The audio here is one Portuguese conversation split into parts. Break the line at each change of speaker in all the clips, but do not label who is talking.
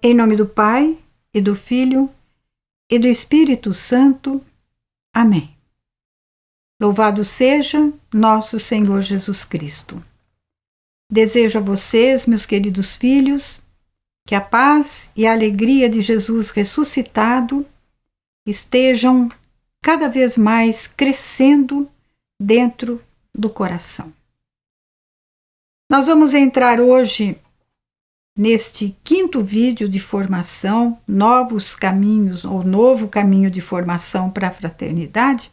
Em nome do Pai, e do Filho, e do Espírito Santo. Amém. Louvado seja nosso Senhor Jesus Cristo. Desejo a vocês, meus queridos filhos, que a paz e a alegria de Jesus ressuscitado estejam cada vez mais crescendo dentro do coração. Nós vamos entrar hoje neste quinto vídeo de formação, novos caminhos ou novo caminho de formação para a fraternidade,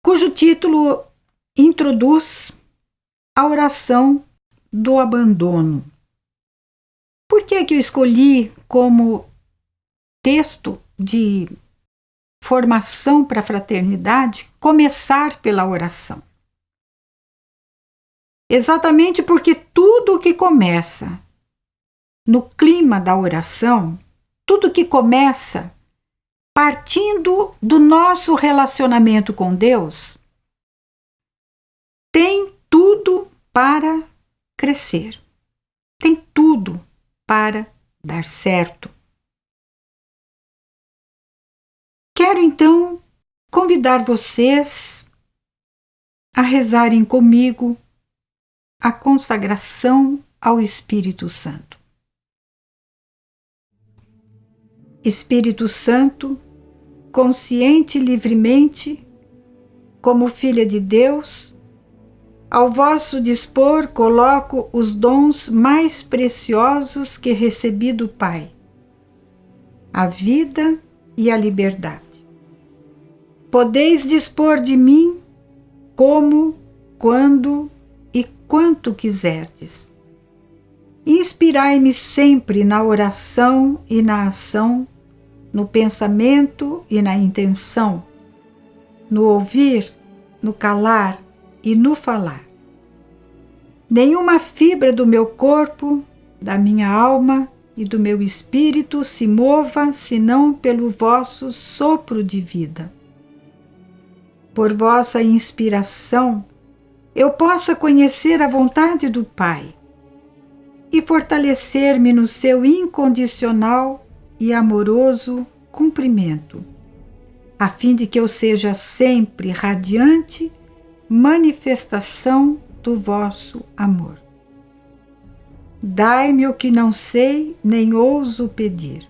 cujo título introduz a oração do abandono. Por que eu escolhi como texto de formação para a fraternidade começar pela oração? Exatamente porque tudo que começa no clima da oração, tudo que começa partindo do nosso relacionamento com Deus, tem tudo para crescer, tem tudo para dar certo. Quero então convidar vocês a rezarem comigo a consagração ao Espírito Santo. Espírito Santo, consciente e livremente, como filha de Deus, ao vosso dispor coloco os dons mais preciosos que recebi do Pai, a vida e a liberdade. Podeis dispor de mim como, quando e quanto quiserdes. Inspirai-me sempre na oração e na ação, no pensamento e na intenção, no ouvir, no calar e no falar. Nenhuma fibra do meu corpo, da minha alma e do meu espírito se mova senão pelo vosso sopro de vida. Por vossa inspiração, eu possa conhecer a vontade do Pai e fortalecer-me no seu incondicional e amoroso cumprimento, a fim de que eu seja sempre radiante manifestação do vosso amor. Dai-me o que não sei nem ouso pedir.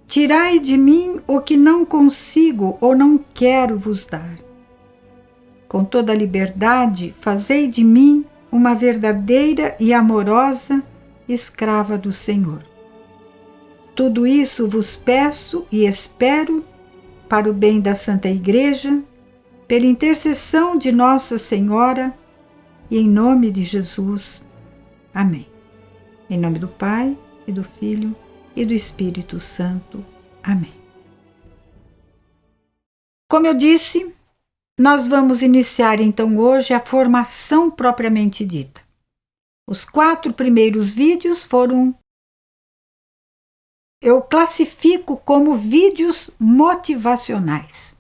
Tirai de mim o que não consigo ou não quero vos dar. Com toda a liberdade, fazei de mim uma verdadeira e amorosa escrava do Senhor. Tudo isso vos peço e espero para o bem da Santa Igreja, pela intercessão de Nossa Senhora e em nome de Jesus. Amém. Em nome do Pai, e do Filho, e do Espírito Santo. Amém. Como eu disse, nós vamos iniciar então hoje a formação propriamente dita. Os 4 primeiros vídeos eu classifico como vídeos motivacionais.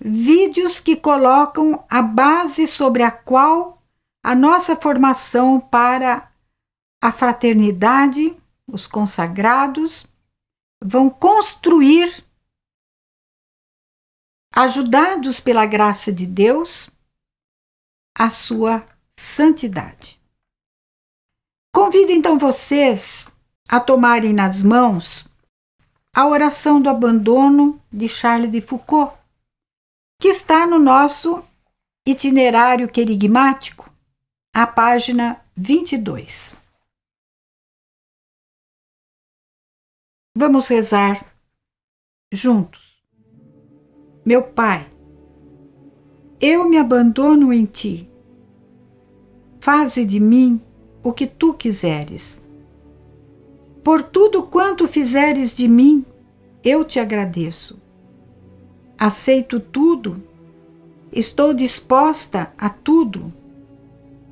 Vídeos que colocam a base sobre a qual a nossa formação para a fraternidade, os consagrados, vão construir, ajudados pela graça de Deus, a sua santidade. Convido então vocês a tomarem nas mãos a oração do abandono de Charles de Foucault, que está no nosso itinerário querigmático, a página 22. Vamos rezar juntos. Meu Pai, eu me abandono em Ti. Faze de mim o que Tu quiseres. Por tudo quanto fizeres de mim, eu Te agradeço. Aceito tudo, estou disposta a tudo,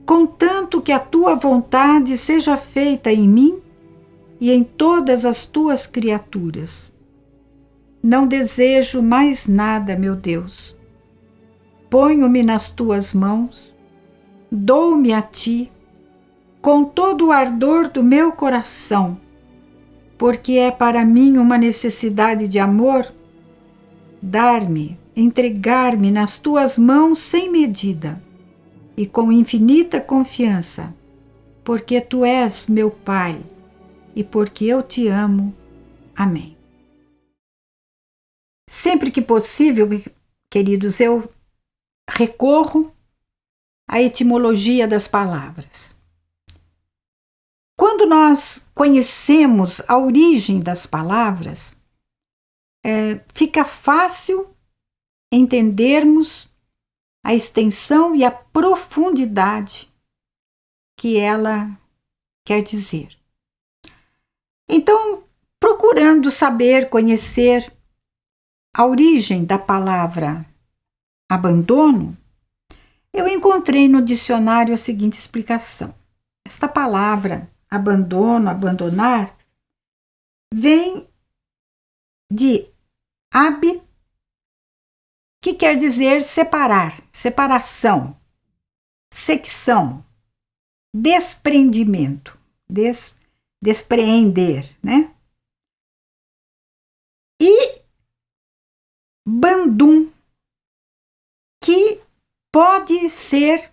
contanto que a Tua vontade seja feita em mim e em todas as Tuas criaturas. Não desejo mais nada, meu Deus. Ponho-me nas Tuas mãos, dou-me a Ti, com todo o ardor do meu coração, porque é para mim uma necessidade de amor dar-me, entregar-me nas tuas mãos sem medida e com infinita confiança, porque tu és meu Pai e porque eu te amo. Amém. Sempre que possível, queridos, eu recorro à etimologia das palavras. Quando nós conhecemos a origem das palavras, fica fácil entendermos a extensão e a profundidade que ela quer dizer. Então, procurando saber, conhecer a origem da palavra abandono, eu encontrei no dicionário a seguinte explicação. Esta palavra abandono, abandonar, vem de ab, que quer dizer separar, separação, secção, desprendimento, despreender, né? E bandum, que pode ser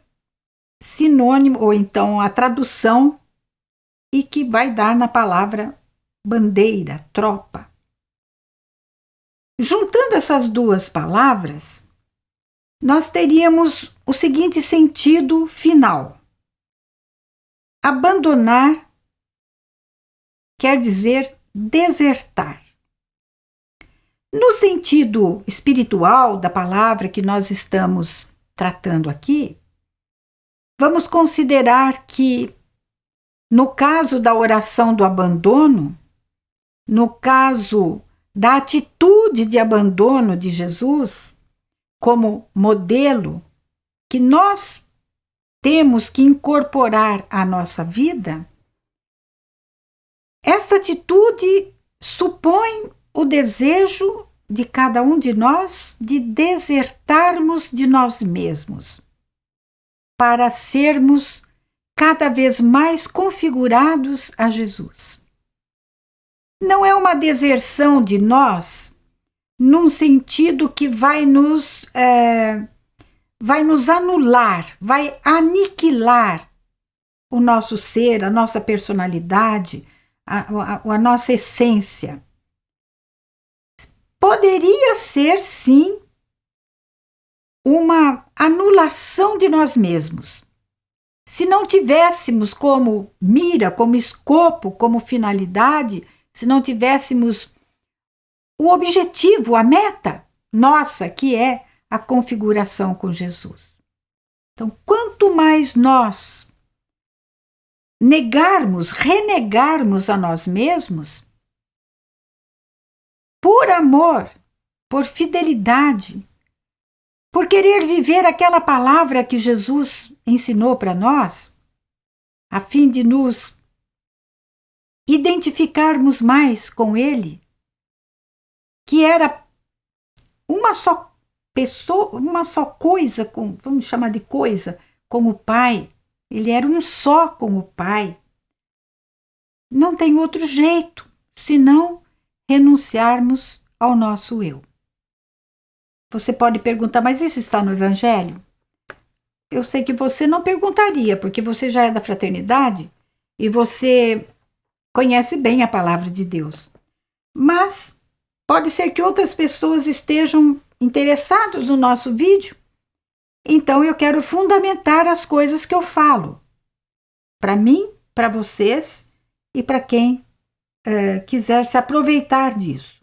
sinônimo, ou então a tradução, e que vai dar na palavra bandeira, tropa. Juntando essas duas palavras, nós teríamos o seguinte sentido final. Abandonar quer dizer desertar. No sentido espiritual da palavra que nós estamos tratando aqui, vamos considerar que, no caso da oração do abandono, no caso da atitude de abandono de Jesus, como modelo que nós temos que incorporar à nossa vida, essa atitude supõe o desejo de cada um de nós de desertarmos de nós mesmos, para sermos cada vez mais configurados a Jesus. Não é uma deserção de nós num sentido que vai nos anular, vai aniquilar o nosso ser, a nossa personalidade, a nossa essência. Poderia ser, sim, uma anulação de nós mesmos. Se não tivéssemos como mira, como escopo, como finalidade, se não tivéssemos o objetivo, a meta nossa, que é a configuração com Jesus. Então, quanto mais nós renegarmos a nós mesmos, por amor, por fidelidade, por querer viver aquela palavra que Jesus ensinou para nós, a fim de nos identificarmos mais com Ele, que era uma só pessoa, uma só coisa, vamos chamar de coisa, com o Pai. Ele era um só com o Pai. Não tem outro jeito, senão renunciarmos ao nosso eu. Você pode perguntar, mas isso está no Evangelho? Eu sei que você não perguntaria, porque você já é da fraternidade e você conhece bem a palavra de Deus. Mas pode ser que outras pessoas estejam interessadas no nosso vídeo, então eu quero fundamentar as coisas que eu falo, para mim, para vocês e para quem quiser se aproveitar disso.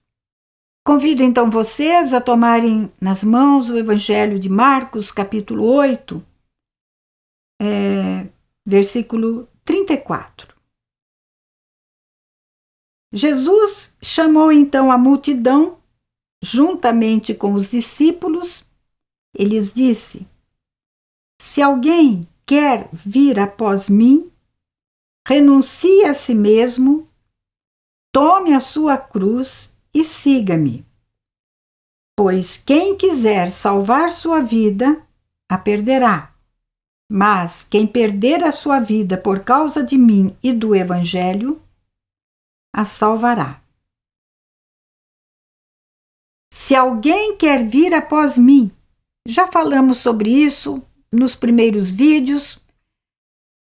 Convido então vocês a tomarem nas mãos o Evangelho de Marcos, capítulo 8, versículo 34. Jesus chamou então a multidão, juntamente com os discípulos, e lhes disse: se alguém quer vir após mim, renuncie a si mesmo, tome a sua cruz e siga-me. Pois quem quiser salvar sua vida, a perderá. Mas quem perder a sua vida por causa de mim e do Evangelho, a salvará. Se alguém quer vir após mim, já falamos sobre isso nos primeiros vídeos,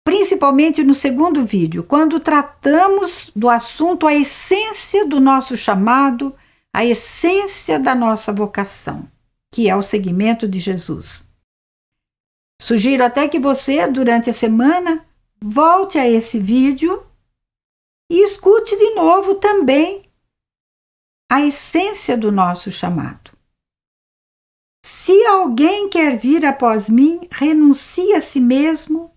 principalmente no segundo vídeo, quando tratamos do assunto a essência do nosso chamado, a essência da nossa vocação, que é o seguimento de Jesus. Sugiro até que você, durante a semana, volte a esse vídeo e escute de novo também a essência do nosso chamado. Se alguém quer vir após mim, renuncie a si mesmo,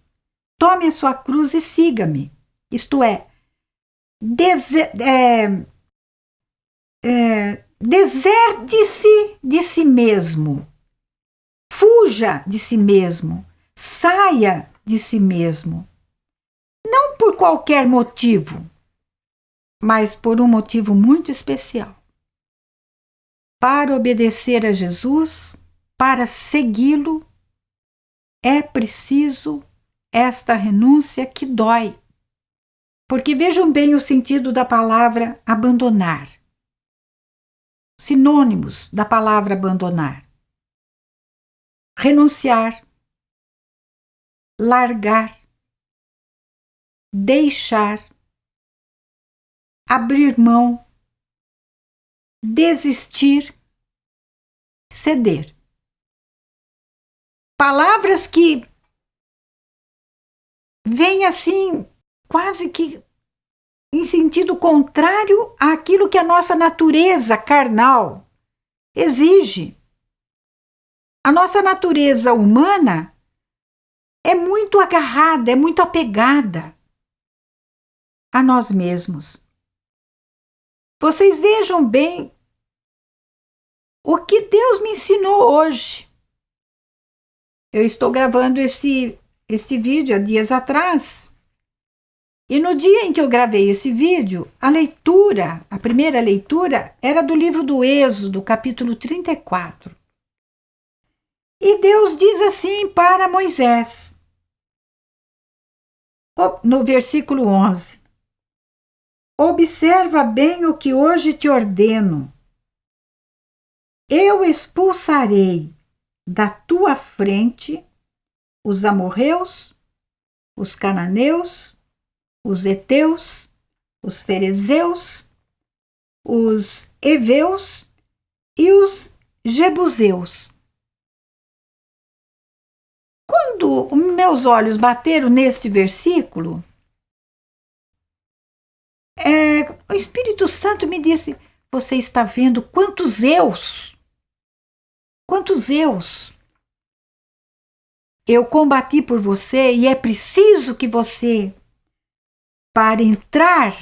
tome a sua cruz e siga-me. Isto é, deserte-se de si mesmo, fuja de si mesmo, saia de si mesmo. Não por qualquer motivo, mas por um motivo muito especial. Para obedecer a Jesus, para segui-lo, é preciso esta renúncia que dói. Porque vejam bem o sentido da palavra abandonar. Sinônimos da palavra abandonar: renunciar, largar, deixar, abrir mão, desistir, ceder. Palavras que vêm assim, quase que em sentido contrário àquilo que a nossa natureza carnal exige. A nossa natureza humana é muito agarrada, é muito apegada a nós mesmos. Vocês vejam bem o que Deus me ensinou hoje. Eu estou gravando este vídeo há dias atrás. E no dia em que eu gravei esse vídeo, a primeira leitura, era do livro do Êxodo, capítulo 34. E Deus diz assim para Moisés, no versículo 11: observa bem o que hoje te ordeno. Eu expulsarei da tua frente os amorreus, os cananeus, os heteus, os ferezeus, os heveus e os jebuseus. Quando meus olhos bateram neste versículo, o Espírito Santo me disse: você está vendo quantos eus? Quantos eus eu combati por você, e é preciso que você, para entrar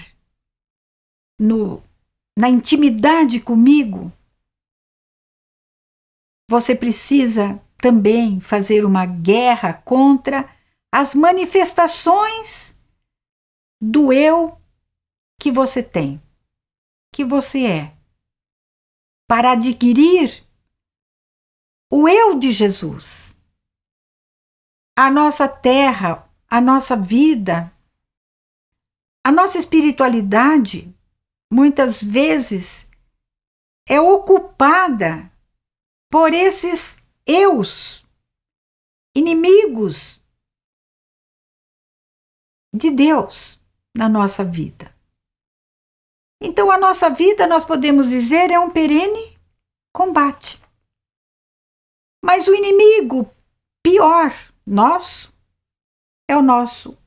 na intimidade comigo, você precisa também fazer uma guerra contra as manifestações do eu que você tem, que você é, para adquirir o eu de Jesus. A nossa terra, a nossa vida, a nossa espiritualidade, muitas vezes, é ocupada por esses eus, inimigos de Deus na nossa vida. Então, a nossa vida, nós podemos dizer, é um perene combate. Mas o inimigo pior nosso é o nosso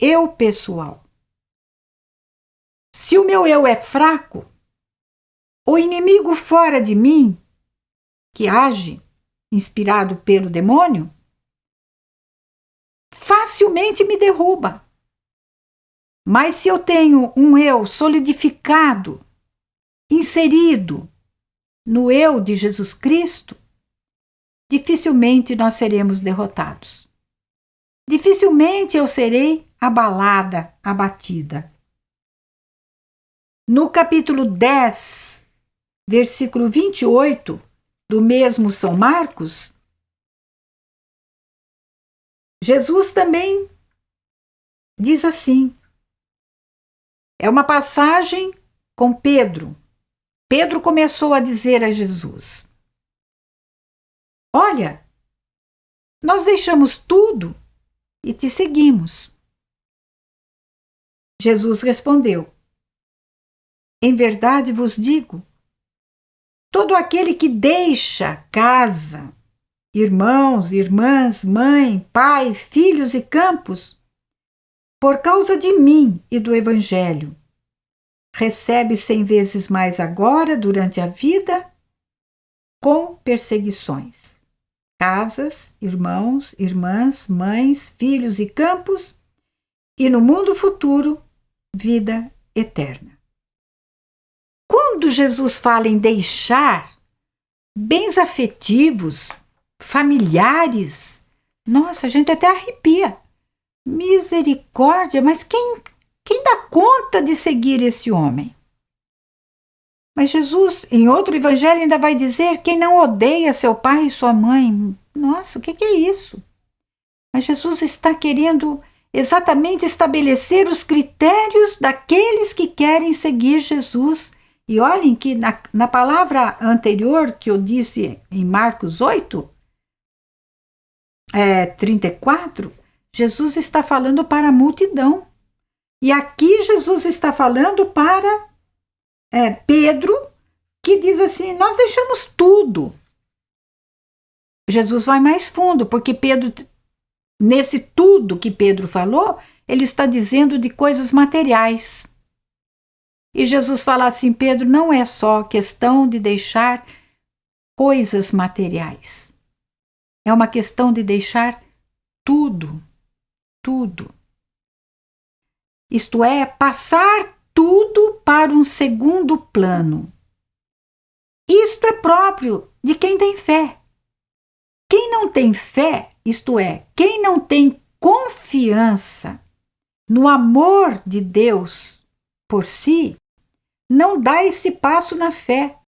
eu pessoal. Se o meu eu é fraco, o inimigo fora de mim, que age inspirado pelo demônio, facilmente me derruba. Mas se eu tenho um eu solidificado, inserido no eu de Jesus Cristo, dificilmente nós seremos derrotados. Dificilmente eu serei abalada, abatida. No capítulo 10, versículo 28, do mesmo São Marcos, Jesus também diz assim: É uma passagem com Pedro. Pedro começou a dizer a Jesus: olha, nós deixamos tudo e te seguimos. Jesus respondeu: em verdade vos digo, todo aquele que deixa casa, irmãos, irmãs, mãe, pai, filhos e campos, por causa de mim e do Evangelho, recebe 100 vezes mais agora, durante a vida, com perseguições. Casas, irmãos, irmãs, mães, filhos e campos, e no mundo futuro, vida eterna. Quando Jesus fala em deixar bens afetivos, familiares, nossa, a gente até arrepia. Misericórdia, mas quem dá conta de seguir esse homem? Mas Jesus, em outro evangelho, ainda vai dizer: quem não odeia seu pai e sua mãe. Nossa, o que é isso? Mas Jesus está querendo exatamente estabelecer os critérios daqueles que querem seguir Jesus. E olhem que na palavra anterior que eu disse em Marcos 8, 34, Jesus está falando para a multidão. E aqui Jesus está falando para Pedro, que diz assim: nós deixamos tudo. Jesus vai mais fundo, porque Pedro, nesse tudo que Pedro falou, ele está dizendo de coisas materiais. E Jesus fala assim: Pedro, não é só questão de deixar coisas materiais. É uma questão de deixar tudo, tudo. Isto é, passar tudo para um segundo plano. Isto é próprio de quem tem fé. Quem não tem fé, isto é, quem não tem confiança no amor de Deus por si, não dá esse passo na fé.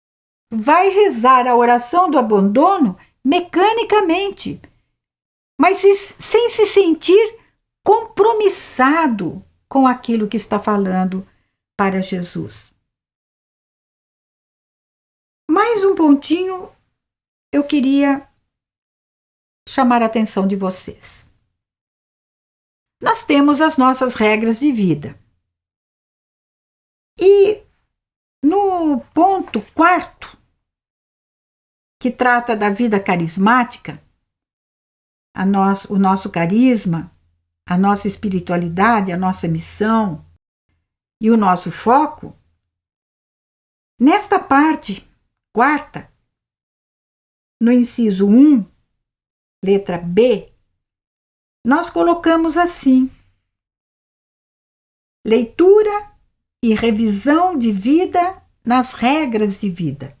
Vai rezar a oração do abandono mecanicamente, mas sem se sentir compromissado com aquilo que está falando para Jesus. Mais um pontinho eu queria chamar a atenção de vocês. Nós temos as nossas regras de vida. E no ponto 4, que trata da vida carismática, o nosso carisma, a nossa espiritualidade, a nossa missão e o nosso foco, nesta parte 4, no inciso 1, letra B, nós colocamos assim: leitura e revisão de vida nas regras de vida.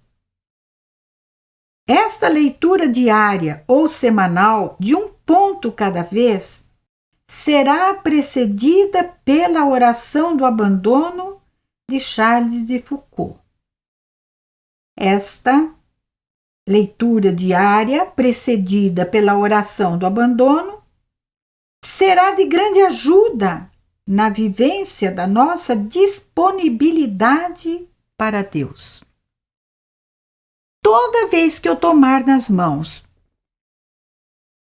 Esta leitura diária ou semanal de um ponto cada vez será precedida pela oração do abandono de Charles de Foucault. Esta leitura diária, precedida pela oração do abandono, será de grande ajuda na vivência da nossa disponibilidade para Deus. Toda vez que eu tomar nas mãos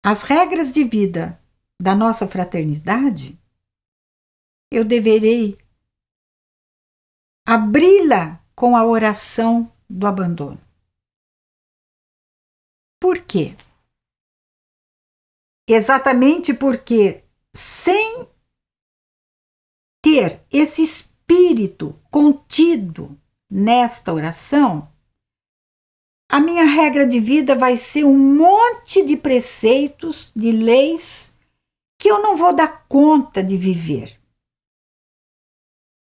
as regras de vida da nossa fraternidade, eu deverei abri-la com a oração do abandono. Por quê? Exatamente porque, sem ter esse espírito contido nesta oração, a minha regra de vida vai ser um monte de preceitos, de leis, que eu não vou dar conta de viver.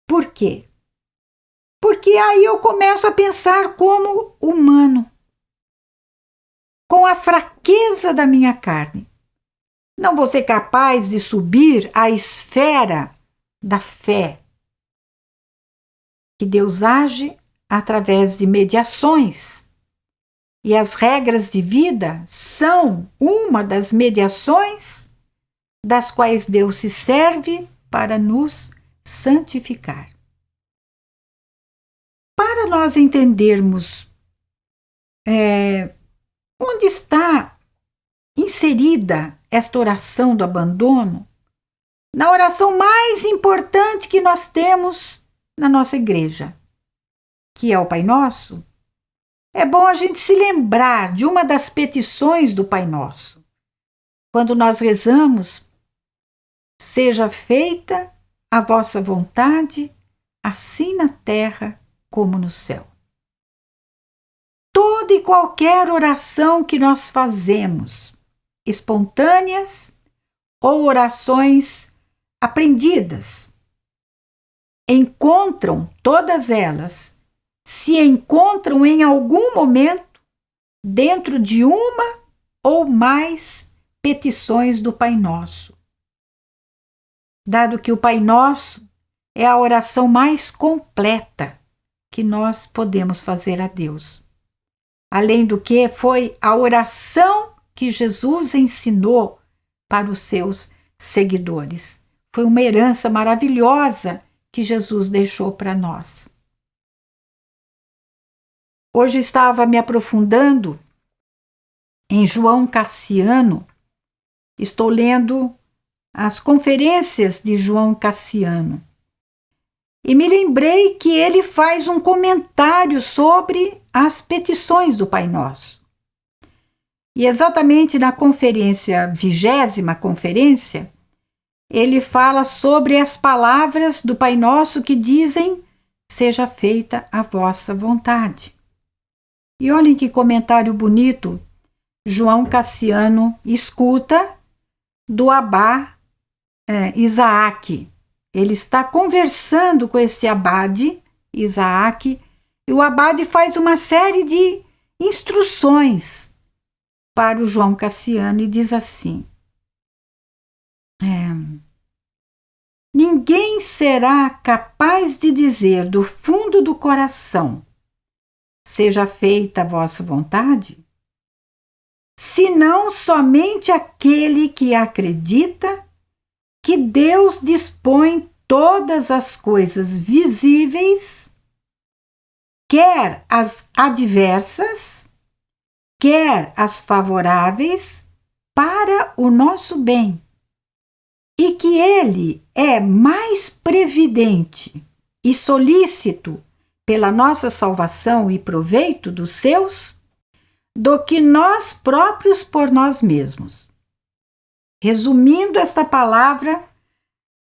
Por quê? Porque aí eu começo a pensar como humano, com a fraqueza da minha carne. Não vou ser capaz de subir à esfera da fé, que Deus age através de mediações. E as regras de vida são uma das mediações das quais Deus se serve para nos santificar. para nós entendermos onde está inserida esta oração do abandono, na oração mais importante que nós temos na nossa igreja, que é o Pai Nosso, é bom a gente se lembrar de uma das petições do Pai Nosso. Quando nós rezamos, seja feita a vossa vontade, assim na terra como no céu. Toda e qualquer oração que nós fazemos, espontâneas ou orações aprendidas, todas elas se encontram em algum momento dentro de uma ou mais petições do Pai Nosso. Dado que o Pai Nosso é a oração mais completa que nós podemos fazer a Deus. Além do que foi a oração que Jesus ensinou para os seus seguidores. Foi uma herança maravilhosa que Jesus deixou para nós. Hoje estava me aprofundando em João Cassiano. Estou lendo as conferências de João Cassiano. E me lembrei que ele faz um comentário sobre as petições do Pai Nosso. E exatamente na conferência, 20ª conferência, ele fala sobre as palavras do Pai Nosso que dizem: seja feita a vossa vontade. E olhem que comentário bonito João Cassiano escuta do Abá Isaac. Ele está conversando com esse abade, Isaac, e o abade faz uma série de instruções para o João Cassiano e diz assim: ninguém será capaz de dizer do fundo do coração: seja feita a vossa vontade, senão somente aquele que acredita que Deus dispõe todas as coisas visíveis, quer as adversas, quer as favoráveis, para o nosso bem, e que Ele é mais previdente e solícito pela nossa salvação e proveito dos seus, do que nós próprios por nós mesmos. Resumindo esta palavra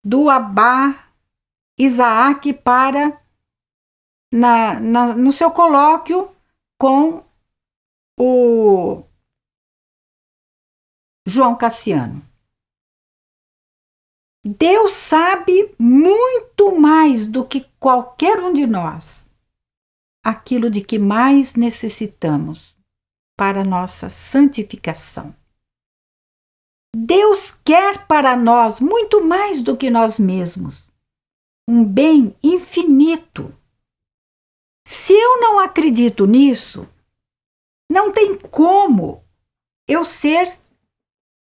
do Abá Isaac no seu colóquio com o João Cassiano. Deus sabe muito mais do que qualquer um de nós aquilo de que mais necessitamos para nossa santificação. Deus quer para nós muito mais do que nós mesmos, um bem infinito. Se eu não acredito nisso, não tem como eu ser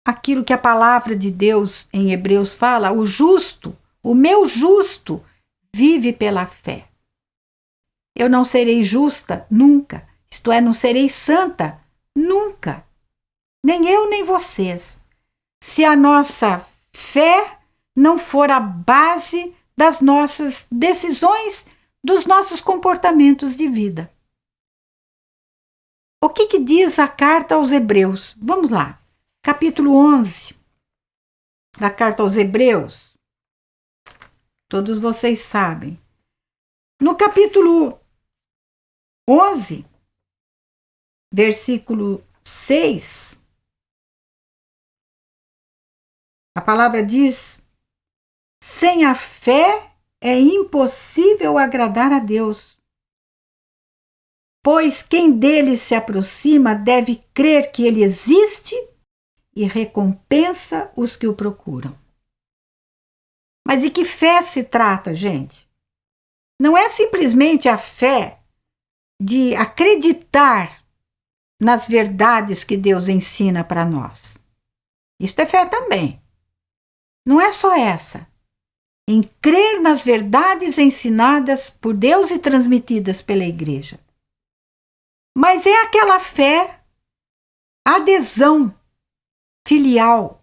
aquilo que a palavra de Deus em Hebreus fala: o justo, o meu justo, vive pela fé. Eu não serei justa nunca, isto é, não serei santa nunca, nem eu nem vocês, se a nossa fé não for a base das nossas decisões, dos nossos comportamentos de vida. O que diz a carta aos Hebreus? Vamos lá. Capítulo 11 da carta aos Hebreus. Todos vocês sabem. No capítulo 11, versículo 6, a palavra diz: sem a fé é impossível agradar a Deus, pois quem dele se aproxima deve crer que ele existe e recompensa os que o procuram. Mas de que fé se trata, gente? Não é simplesmente a fé de acreditar nas verdades que Deus ensina para nós. Isto é fé também. Não é só essa. em crer nas verdades ensinadas por Deus e transmitidas pela igreja. Mas é aquela fé, adesão filial,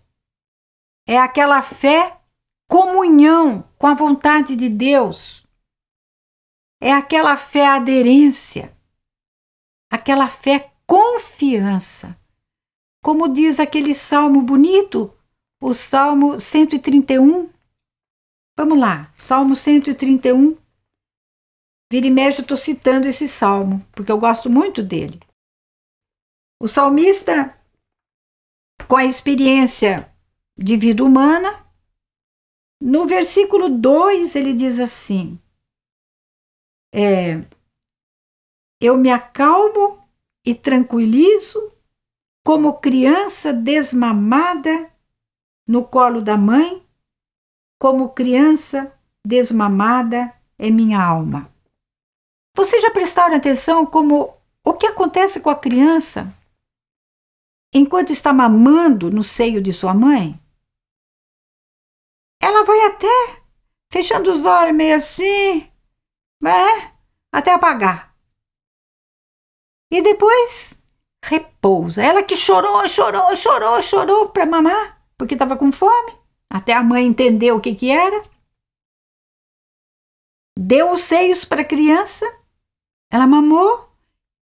é aquela fé, comunhão com a vontade de Deus, é aquela fé aderência, aquela fé confiança. Como diz aquele salmo bonito, o Salmo 131. Vamos lá, Salmo 131. Vira e mexe, eu estou citando esse salmo, porque eu gosto muito dele. O salmista, com a experiência de vida humana, no versículo 2 ele diz assim: eu me acalmo e tranquilizo como criança desmamada no colo da mãe, como criança desmamada é minha alma. Vocês já prestaram atenção como o que acontece com a criança enquanto está mamando no seio de sua mãe? Ela vai até fechando os olhos meio assim, até apagar. E depois repousa. Ela que chorou para mamar, porque estava com fome, até a mãe entender o que era. Deu os seios para a criança, ela mamou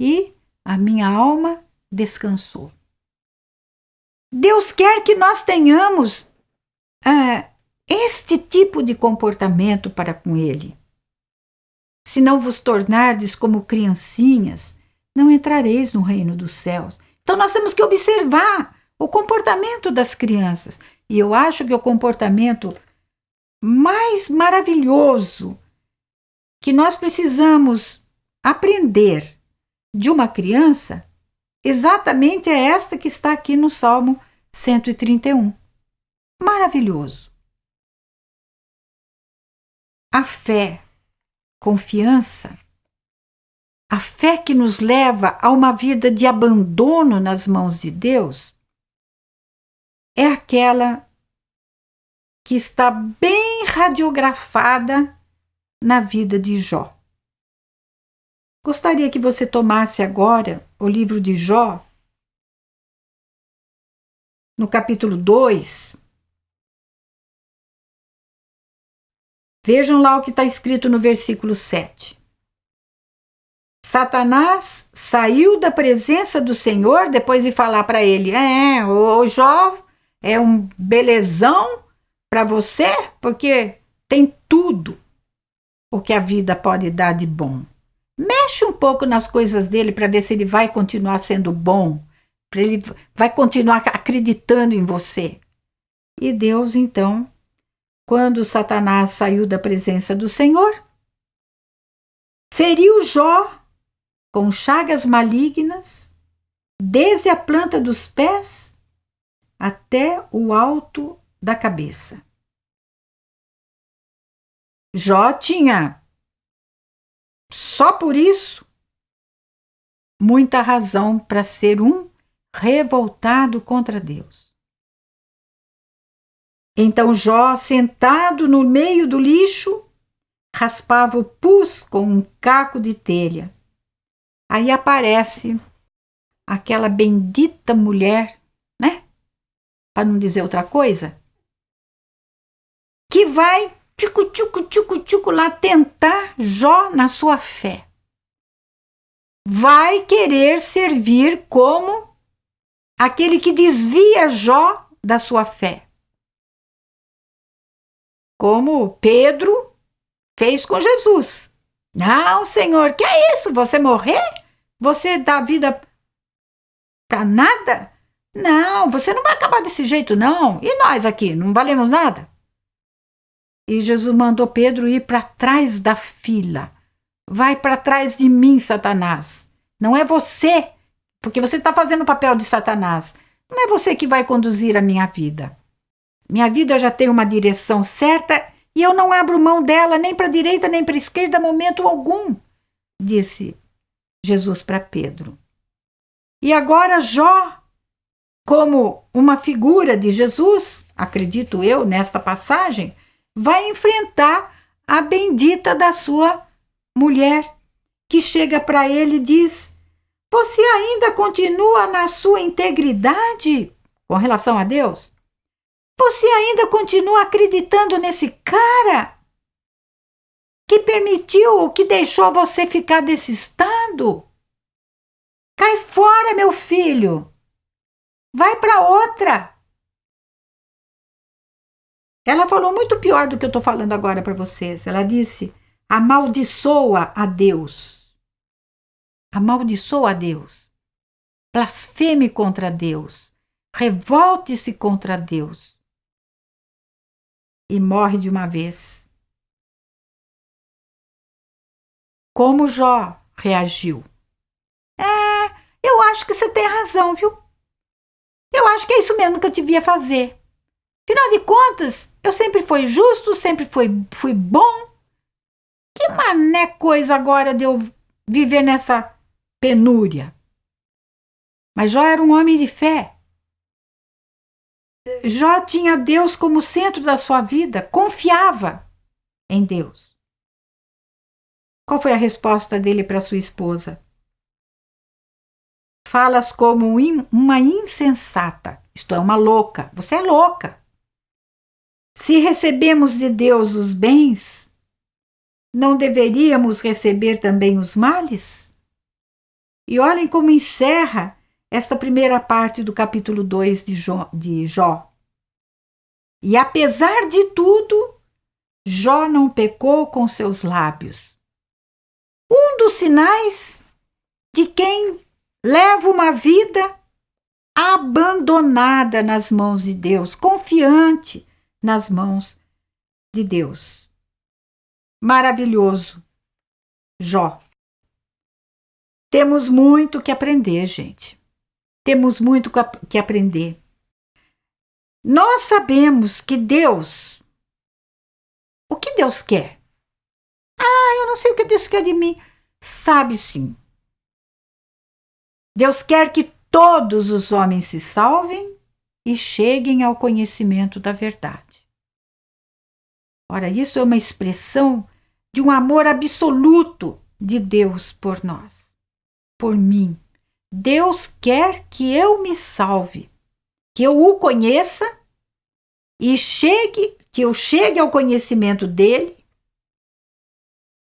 e a minha alma descansou. Deus quer que nós tenhamos este tipo de comportamento para com Ele. Se não vos tornardes como criancinhas, não entrareis no reino dos céus. Então nós temos que observar o comportamento das crianças. E eu acho que o comportamento mais maravilhoso que nós precisamos aprender de uma criança exatamente é esta que está aqui no Salmo 131. Maravilhoso. A fé, confiança, a fé que nos leva a uma vida de abandono nas mãos de Deus, é aquela que está bem radiografada na vida de Jó. Gostaria que você tomasse agora o livro de Jó, no capítulo 2. Vejam lá o que está escrito no versículo 7. Satanás saiu da presença do Senhor depois de falar para ele: o Jó é um belezão para você, porque tem tudo o que a vida pode dar de bom. Mexe um pouco nas coisas dele para ver se ele vai continuar sendo bom, para ele vai continuar acreditando em você. E Deus, então, quando Satanás saiu da presença do Senhor, feriu Jó com chagas malignas, desde a planta dos pés até o alto da cabeça. Jó tinha, só por isso, muita razão para ser um revoltado contra Deus. Então Jó, sentado no meio do lixo, raspava o pus com um caco de telha. Aí aparece aquela bendita mulher, né? Para não dizer outra coisa, que vai tchucu lá tentar Jó na sua fé. Vai querer servir como aquele que desvia Jó da sua fé. Como Pedro fez com Jesus. Não, Senhor, que é isso? Você morrer? Você dá vida para nada? Não, você não vai acabar desse jeito, não. E nós aqui, não valemos nada? E Jesus mandou Pedro ir para trás da fila. Vai para trás de mim, Satanás. Não é você, porque você está fazendo o papel de Satanás. Não é você que vai conduzir a minha vida. Minha vida já tem uma direção certa e eu não abro mão dela nem para a direita nem para a esquerda, momento algum, disse Jesus para Pedro. E agora Jó, como uma figura de Jesus, acredito eu, nesta passagem, vai enfrentar a bendita da sua mulher, que chega para ele e diz: você ainda continua na sua integridade com relação a Deus? Você ainda continua acreditando nesse cara que permitiu, que deixou você ficar desse estado? Cai fora, meu filho. Vai para outra. Ela falou muito pior do que eu estou falando agora para vocês. Ela disse: amaldiçoa a Deus. Amaldiçoa a Deus. Blasfeme contra Deus. Revolte-se contra Deus. E morre de uma vez. Como Jó reagiu? Eu acho que você tem razão, viu? Eu acho que é isso mesmo que eu devia fazer. Afinal de contas, eu sempre fui justo, sempre fui bom. Que mané coisa agora de eu viver nessa penúria. Mas Jó era um homem de fé. Jó tinha Deus como centro da sua vida, confiava em Deus. Qual foi a resposta dele para sua esposa? Falas como uma insensata, isto é, uma louca. Você é louca. Se recebemos de Deus os bens, não deveríamos receber também os males? E olhem como encerra esta primeira parte do capítulo 2 de Jó. E apesar de tudo, Jó não pecou com seus lábios. Um dos sinais de quem leva uma vida abandonada nas mãos de Deus, confiante nas mãos de Deus. Maravilhoso, Jó. Temos muito que aprender, gente. Temos muito que aprender. Nós sabemos que Deus, o que Deus quer? Eu não sei o que Deus quer de mim. Sabe sim. Deus quer que todos os homens se salvem e cheguem ao conhecimento da verdade. Ora, isso é uma expressão de um amor absoluto de Deus por nós, por mim. Deus quer que eu me salve, que eu o conheça e que eu chegue ao conhecimento dele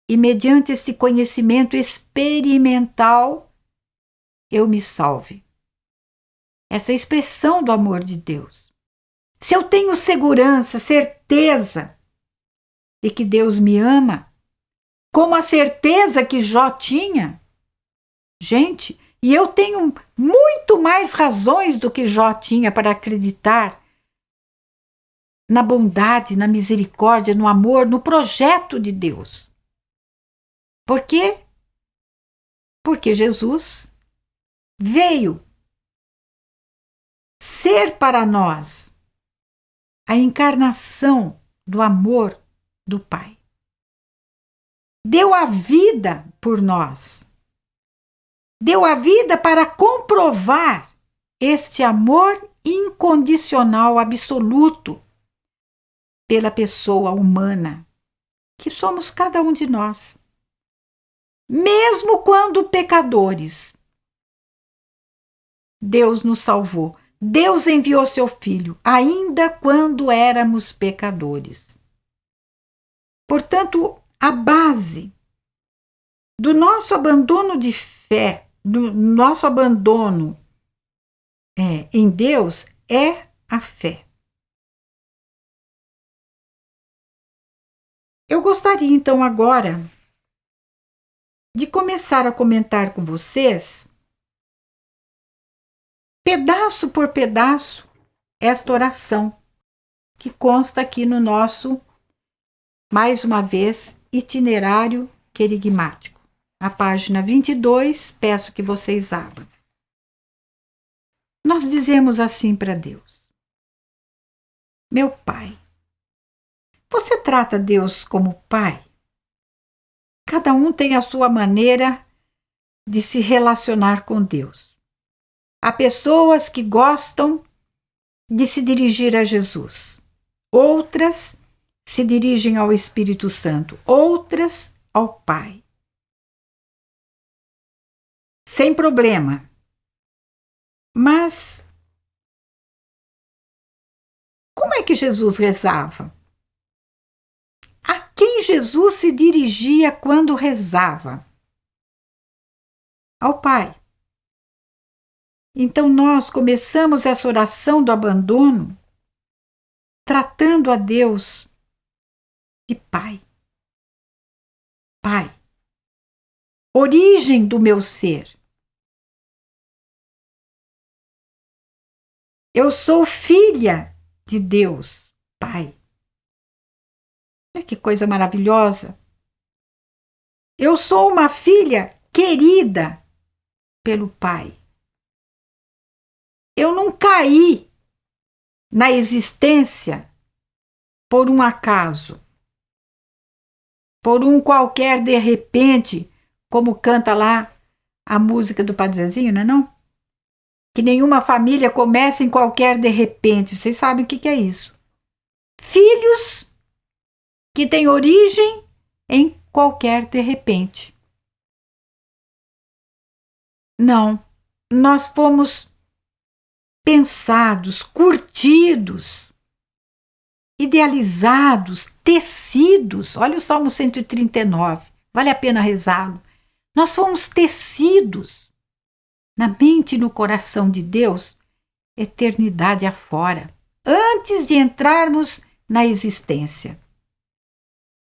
e, mediante esse conhecimento experimental, eu me salve. Essa é a expressão do amor de Deus. Se eu tenho segurança, certeza de que Deus me ama, como a certeza que Jó tinha, gente, e eu tenho muito mais razões do que Jó tinha para acreditar na bondade, na misericórdia, no amor, no projeto de Deus. Por quê? Porque Jesus veio ser para nós a encarnação do amor do Pai. Deu a vida por nós. Deu a vida para comprovar este amor incondicional, absoluto, pela pessoa humana, que somos cada um de nós. Mesmo quando pecadores, Deus nos salvou. Deus enviou seu Filho, ainda quando éramos pecadores. Portanto, a base do nosso abandono de fé, do nosso abandono em Deus, é a fé. Eu gostaria, então, agora de começar a comentar com vocês, pedaço por pedaço, esta oração que consta aqui no nosso, mais uma vez, itinerário querigmático. Na página 22, peço que vocês abram. Nós dizemos assim para Deus: meu Pai. Você trata Deus como Pai? Cada um tem a sua maneira de se relacionar com Deus. Há pessoas que gostam de se dirigir a Jesus. Outras se dirigem ao Espírito Santo, outras ao Pai. Sem problema. Mas como é que Jesus rezava? A quem Jesus se dirigia quando rezava? Ao Pai. Então nós começamos essa oração do abandono tratando a Deus de Pai. Pai. Origem do meu ser. Eu sou filha de Deus, Pai. Olha que coisa maravilhosa. Eu sou uma filha querida pelo Pai. Eu não caí na existência por um acaso, por um qualquer de repente, como canta lá a música do Padre Zezinho, não é não? Que nenhuma família começa em qualquer de repente. Vocês sabem o que é isso? Filhos que têm origem em qualquer de repente. Não, nós fomos pensados, curtidos, idealizados, tecidos. Olha o Salmo 139, vale a pena rezá-lo. Nós fomos tecidos na mente e no coração de Deus, eternidade afora, antes de entrarmos na existência.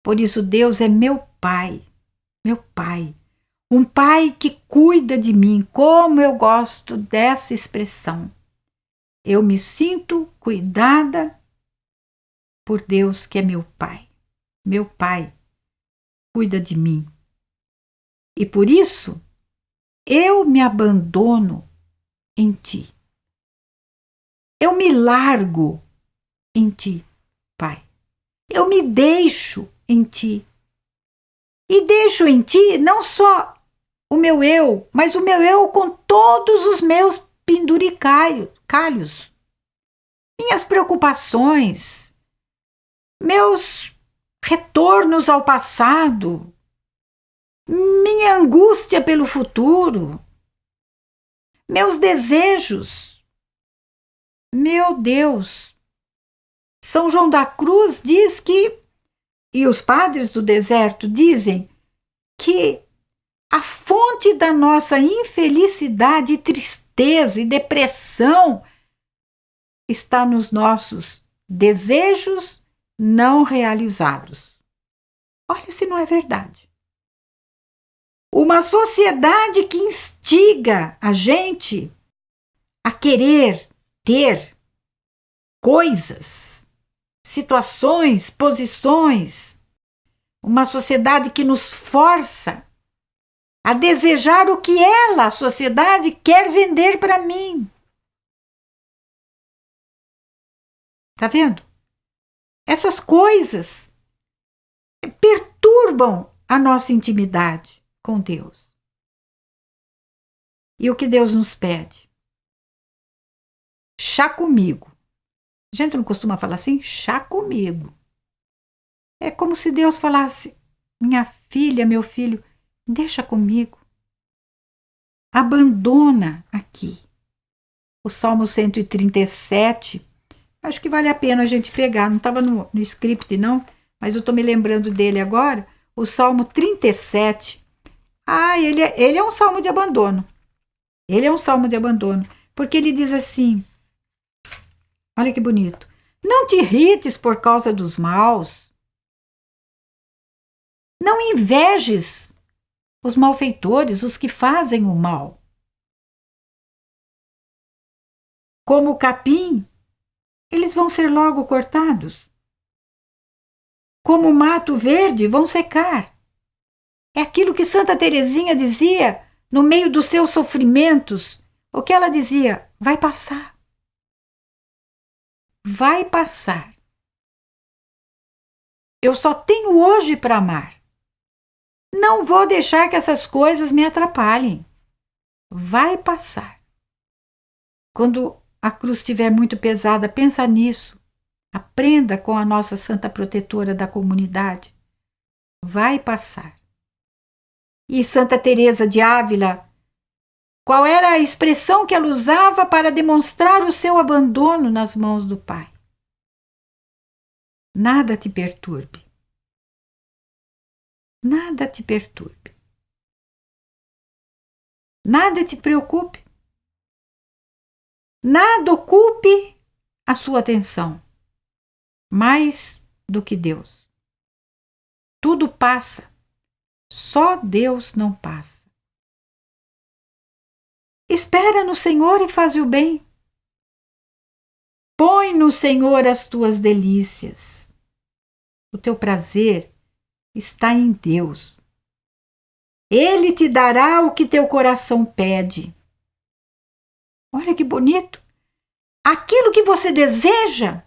Por isso Deus é meu Pai, um Pai que cuida de mim. Como eu gosto dessa expressão. Eu me sinto cuidada por Deus que é meu Pai. Meu Pai cuida de mim. E por isso, eu me abandono em Ti. Eu me largo em Ti, Pai. Eu me deixo em Ti. E deixo em Ti não só o meu eu, mas o meu eu com todos os meus penduricalhos, minhas preocupações, meus retornos ao passado, minha angústia pelo futuro, meus desejos. Meu Deus! São João da Cruz diz que, e os padres do deserto dizem, que a fonte da nossa infelicidade, tristeza e depressão está nos nossos desejos não realizados. Olha se não é verdade. Uma sociedade que instiga a gente a querer ter coisas, situações, posições. Uma sociedade que nos força a desejar o que ela, a sociedade, quer vender para mim. Tá vendo? Essas coisas perturbam a nossa intimidade com Deus. E o que Deus nos pede? Chá comigo. A gente não costuma falar assim? Chá comigo. É como se Deus falasse: minha filha, meu filho, deixa comigo. Abandona aqui. O Salmo 137, acho que vale a pena a gente pegar. Não estava no script não, mas eu estou me lembrando dele agora. O Salmo 37. Ele é um salmo de abandono. Ele é um salmo de abandono. Porque ele diz assim, olha que bonito. Não te irrites por causa dos maus. Não invejes os malfeitores, os que fazem o mal. Como o capim, eles vão ser logo cortados. Como o mato verde, vão secar. É aquilo que Santa Teresinha dizia no meio dos seus sofrimentos. O que ela dizia? Vai passar. Vai passar. Eu só tenho hoje para amar. Não vou deixar que essas coisas me atrapalhem. Vai passar. Quando a cruz estiver muito pesada, pensa nisso. Aprenda com a nossa santa protetora da comunidade. Vai passar. E Santa Teresa de Ávila, qual era a expressão que ela usava para demonstrar o seu abandono nas mãos do Pai? Nada te perturbe. Nada te perturbe. Nada te preocupe. Nada ocupe a sua atenção mais do que Deus. Tudo passa. Só Deus não passa. Espera no Senhor e faz o bem. Põe no Senhor as tuas delícias. O teu prazer está em Deus. Ele te dará o que teu coração pede. Olha que bonito. Aquilo que você deseja,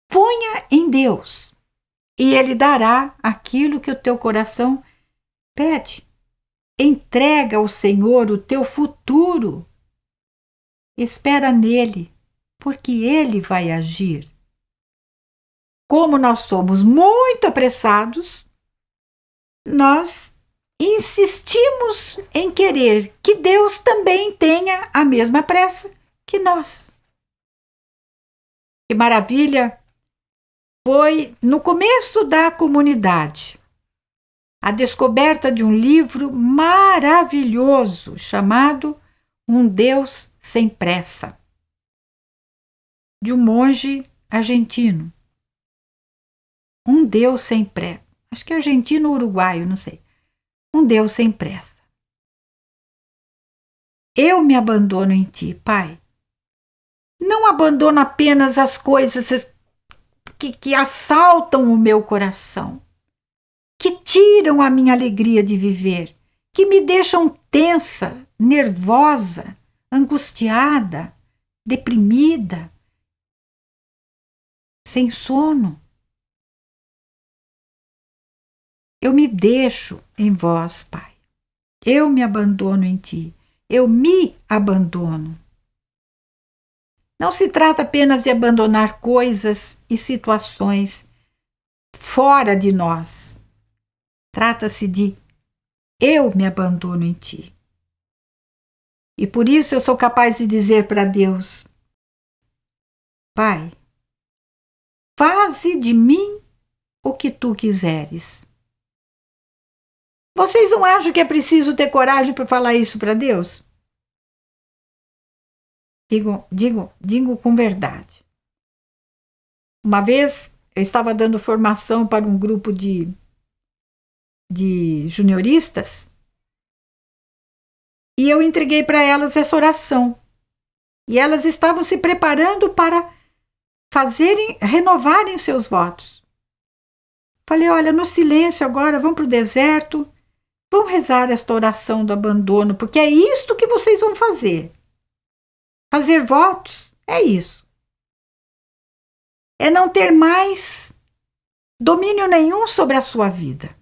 ponha em Deus. E Ele dará aquilo que o teu coração pede. Entrega ao Senhor o teu futuro. Espera nele, porque Ele vai agir. Como nós somos muito apressados, nós insistimos em querer que Deus também tenha a mesma pressa que nós. Que maravilha! Foi no começo da comunidade a descoberta de um livro maravilhoso chamado Um Deus Sem Pressa, de um monge argentino. Um Deus sem pressa. Acho que é argentino ou uruguaio, não sei. Um Deus sem pressa. Eu me abandono em ti, Pai. Não abandono apenas as coisas que assaltam o meu coração, que tiram a minha alegria de viver, que me deixam tensa, nervosa, angustiada, deprimida, sem sono. Eu me deixo em vós, Pai. Eu me abandono em ti. Eu me abandono. Não se trata apenas de abandonar coisas e situações fora de nós. Trata-se de eu me abandono em ti. E por isso eu sou capaz de dizer para Deus: Pai, faze de mim o que tu quiseres. Vocês não acham que é preciso ter coragem para falar isso para Deus? Digo com verdade. Uma vez eu estava dando formação para um grupo de junioristas e eu entreguei para elas essa oração. E elas estavam se preparando para renovarem seus votos. Falei, olha, no silêncio agora, vão para o deserto, vão rezar esta oração do abandono, porque é isto que vocês vão fazer. Fazer votos é isso. É não ter mais domínio nenhum sobre a sua vida.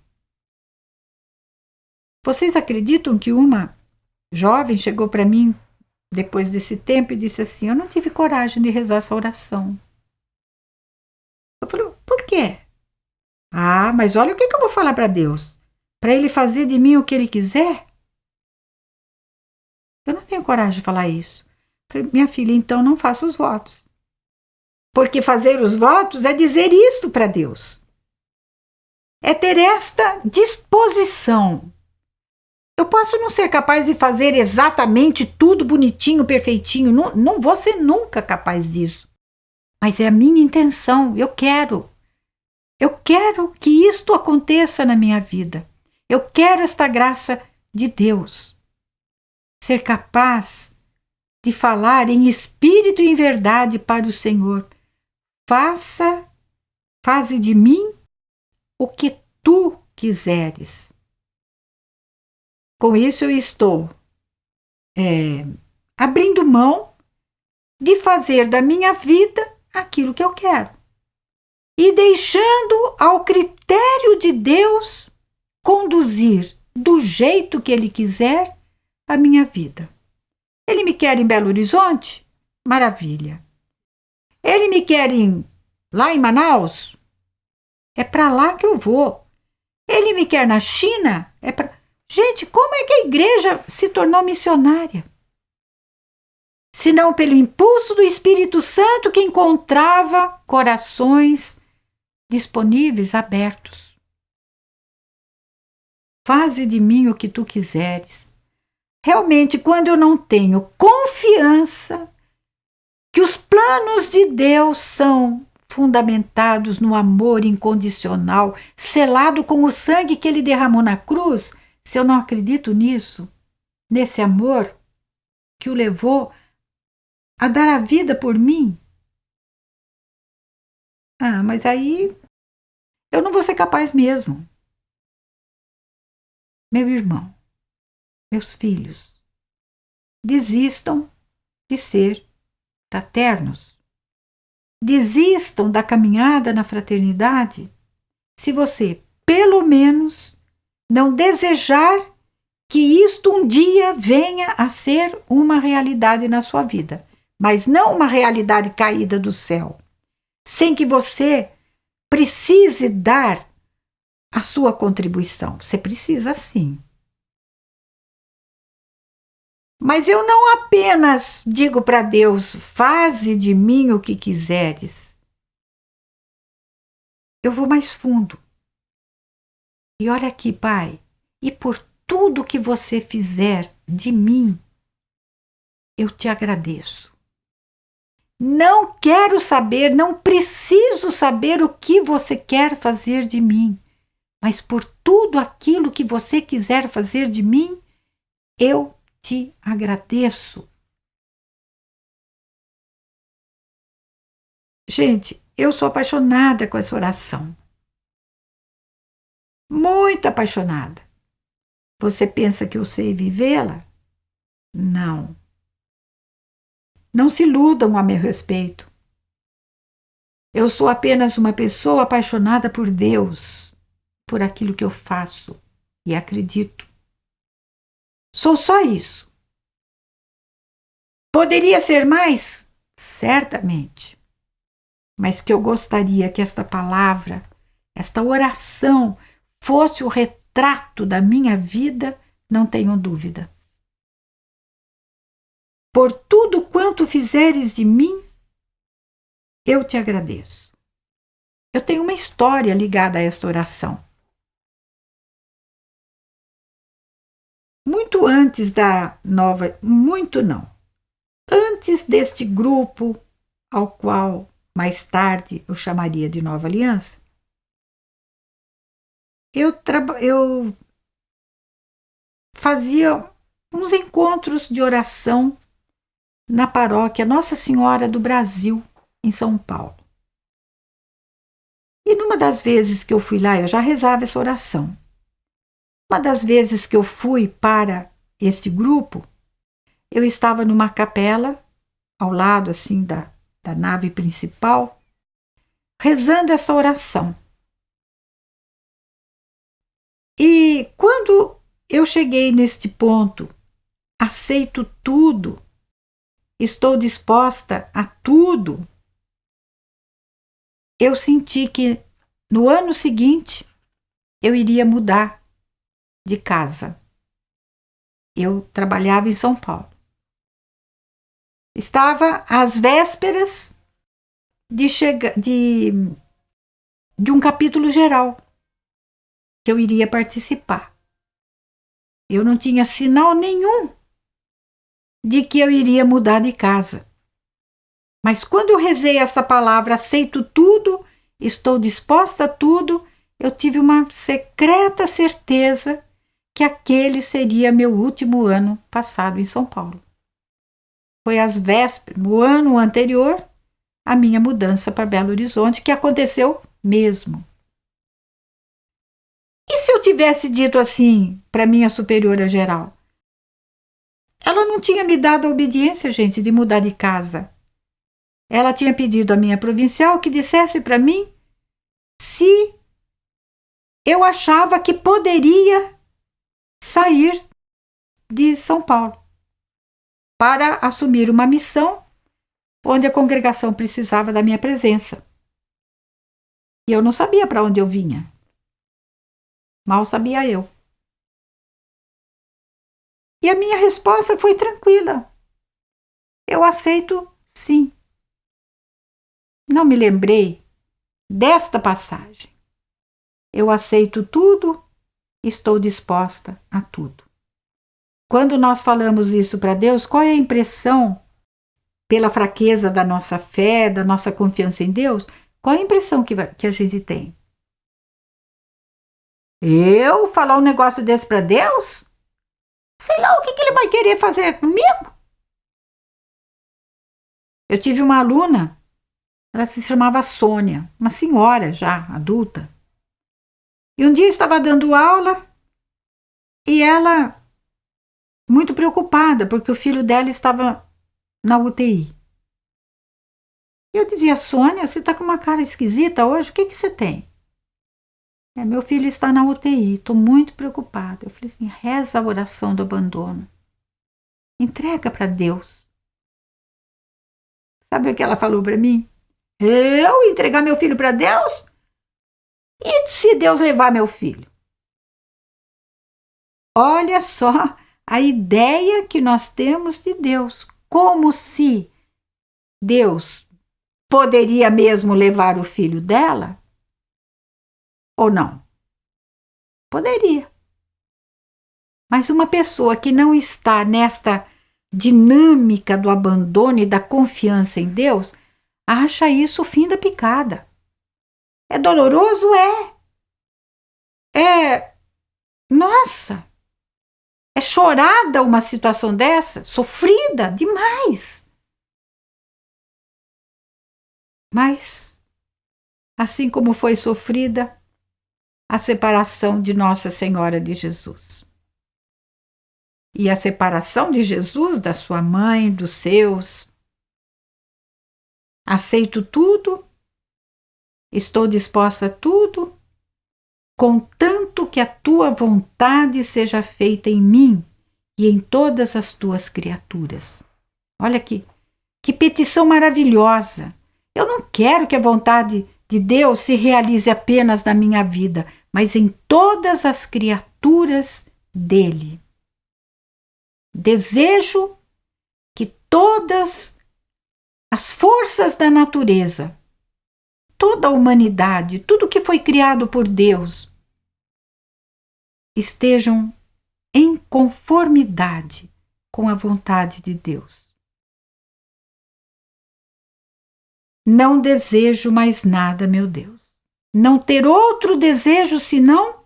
Vocês acreditam que uma jovem chegou para mim depois desse tempo e disse assim: eu não tive coragem de rezar essa oração. Eu falei, por quê? Ah, mas olha o que eu vou falar para Deus. Para Ele fazer de mim o que Ele quiser? Eu não tenho coragem de falar isso. Falei, minha filha, então não faça os votos. Porque fazer os votos é dizer isto para Deus. É ter esta disposição. Eu posso não ser capaz de fazer exatamente tudo bonitinho, perfeitinho. Não vou ser nunca capaz disso. Mas é a minha intenção. Eu quero que isto aconteça na minha vida. Eu quero esta graça de Deus. Ser capaz de falar em espírito e em verdade para o Senhor. Faze de mim o que tu quiseres. Com isso eu estou abrindo mão de fazer da minha vida aquilo que eu quero. E deixando ao critério de Deus conduzir do jeito que Ele quiser a minha vida. Ele me quer em Belo Horizonte? Maravilha. Ele me quer lá em Manaus? É para lá que eu vou. Ele me quer na China? Gente, como é que a igreja se tornou missionária? Senão pelo impulso do Espírito Santo que encontrava corações disponíveis, abertos. Faze de mim o que tu quiseres. Realmente, quando eu não tenho confiança que os planos de Deus são fundamentados no amor incondicional, selado com o sangue que ele derramou na cruz, se eu não acredito nisso, nesse amor que o levou a dar a vida por mim, mas aí eu não vou ser capaz mesmo. Meu irmão, meus filhos, desistam de ser fraternos. Desistam da caminhada na fraternidade se você, pelo menos, não desejar que isto um dia venha a ser uma realidade na sua vida, mas não uma realidade caída do céu, sem que você precise dar a sua contribuição. Você precisa sim. Mas eu não apenas digo para Deus, faze de mim o que quiseres. Eu vou mais fundo. E olha aqui, Pai, e por tudo que você fizer de mim, eu te agradeço. Não quero saber, não preciso saber o que você quer fazer de mim, mas por tudo aquilo que você quiser fazer de mim, eu te agradeço. Gente, eu sou apaixonada com essa oração. Muito apaixonada. Você pensa que eu sei vivê-la? Não. Não se iludam a meu respeito. Eu sou apenas uma pessoa apaixonada por Deus, por aquilo que eu faço e acredito. Sou só isso. Poderia ser mais? Certamente. Mas que eu gostaria que esta palavra, esta oração, fosse o retrato da minha vida, não tenho dúvida. Por tudo quanto fizeres de mim, eu te agradeço. Eu tenho uma história ligada a esta oração. Muito antes antes deste grupo, ao qual mais tarde eu chamaria de Nova Aliança, eu fazia uns encontros de oração na paróquia Nossa Senhora do Brasil, em São Paulo. E numa das vezes que eu fui lá, eu já rezava essa oração. Uma das vezes que eu fui para este grupo, eu estava numa capela, ao lado assim da nave principal, rezando essa oração. E quando eu cheguei neste ponto, aceito tudo, estou disposta a tudo, eu senti que no ano seguinte eu iria mudar de casa. Eu trabalhava em São Paulo. Estava às vésperas de um capítulo geral que eu iria participar. Eu não tinha sinal nenhum de que eu iria mudar de casa. Mas quando eu rezei essa palavra, aceito tudo, estou disposta a tudo, eu tive uma secreta certeza que aquele seria meu último ano passado em São Paulo. Foi às vésperas, no ano anterior, a minha mudança para Belo Horizonte, que aconteceu mesmo. E se eu tivesse dito assim para minha superiora geral? Ela não tinha me dado a obediência, gente, de mudar de casa. Ela tinha pedido à minha provincial que dissesse para mim se eu achava que poderia sair de São Paulo para assumir uma missão onde a congregação precisava da minha presença. E eu não sabia para onde eu vinha. Mal sabia eu. E a minha resposta foi tranquila. Eu aceito, sim. Não me lembrei desta passagem. Eu aceito tudo, estou disposta a tudo. Quando nós falamos isso para Deus, qual é a impressão, pela fraqueza da nossa fé, da nossa confiança em Deus, qual é a impressão que a gente tem? Eu falar um negócio desse para Deus? Sei lá o que ele vai querer fazer comigo. Eu tive uma aluna, ela se chamava Sônia, uma senhora já, adulta. E um dia estava dando aula e ela, muito preocupada, porque o filho dela estava na UTI. Eu dizia, Sônia, você está com uma cara esquisita hoje, o que você tem? Meu filho está na UTI, estou muito preocupada. Eu falei assim, reza a oração do abandono. Entrega para Deus. Sabe o que ela falou para mim? Eu entregar meu filho para Deus? E se Deus levar meu filho? Olha só a ideia que nós temos de Deus. Como se Deus poderia mesmo levar o filho dela? Ou não? Poderia. Mas uma pessoa que não está nesta dinâmica do abandono e da confiança em Deus, acha isso o fim da picada. É doloroso? Nossa! É chorada uma situação dessa? Sofrida demais! Mas, assim como foi sofrida a separação de Nossa Senhora de Jesus. E a separação de Jesus da sua mãe, dos seus. Aceito tudo, estou disposta a tudo, contanto que a tua vontade seja feita em mim e em todas as tuas criaturas. Olha que petição maravilhosa. Eu não quero que a vontade de Deus se realize apenas na minha vida, mas em todas as criaturas dele. Desejo que todas as forças da natureza, toda a humanidade, tudo que foi criado por Deus, estejam em conformidade com a vontade de Deus. Não desejo mais nada, meu Deus. Não ter outro desejo senão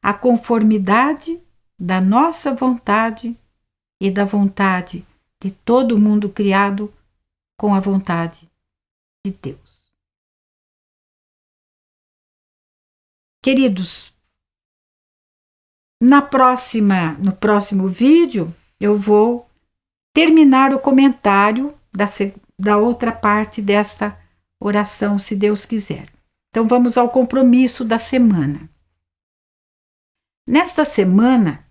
a conformidade da nossa vontade e da vontade de todo mundo criado com a vontade de Deus. Queridos, no próximo vídeo eu vou terminar o comentário da outra parte desta oração, se Deus quiser. Então vamos ao compromisso da semana. Nesta semana,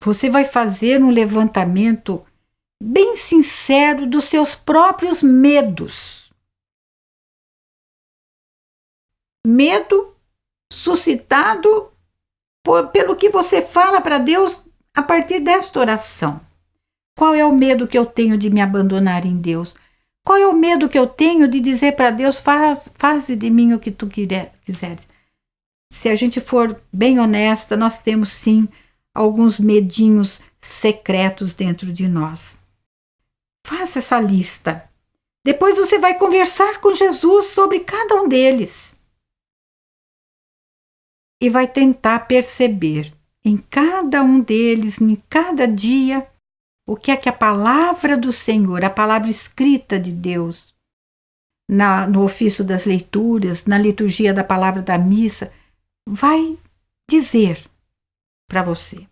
você vai fazer um levantamento bem sincero dos seus próprios medos. Medo suscitado pelo que você fala para Deus a partir desta oração. Qual é o medo que eu tenho de me abandonar em Deus? Qual é o medo que eu tenho de dizer para Deus, faze de mim o que tu quiseres? Se a gente for bem honesta, nós temos sim alguns medinhos secretos dentro de nós. Faça essa lista. Depois você vai conversar com Jesus sobre cada um deles. E vai tentar perceber em cada um deles, em cada dia, o que é que a palavra do Senhor, a palavra escrita de Deus, no ofício das leituras, na liturgia da palavra da missa, vai dizer para você.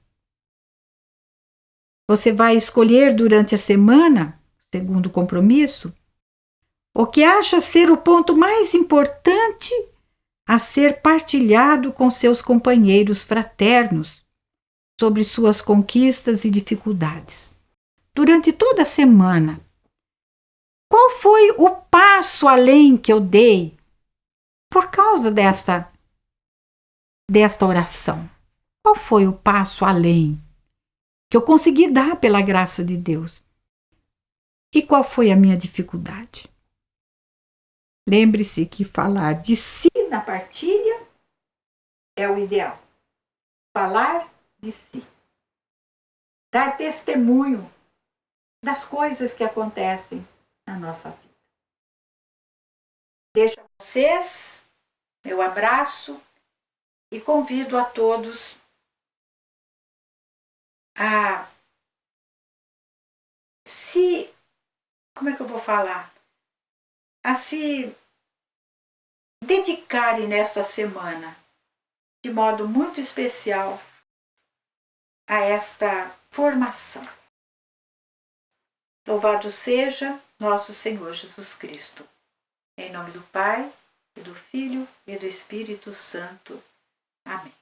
Você vai escolher durante a semana, segundo o compromisso, o que acha ser o ponto mais importante a ser partilhado com seus companheiros fraternos sobre suas conquistas e dificuldades. Durante toda a semana, Qual foi o passo além que eu dei por causa desta oração? Qual foi o passo além que eu consegui dar pela graça de Deus? E qual foi a minha dificuldade? Lembre-se que falar de si na partilha é o ideal. Falar de si. Dar testemunho das coisas que acontecem na nossa vida. Deixo a vocês meu abraço e convido a todos a se, como é que eu vou falar? A se dedicarem nesta semana de modo muito especial a esta formação. Louvado seja nosso Senhor Jesus Cristo. Em nome do Pai, e do Filho e do Espírito Santo. Amém.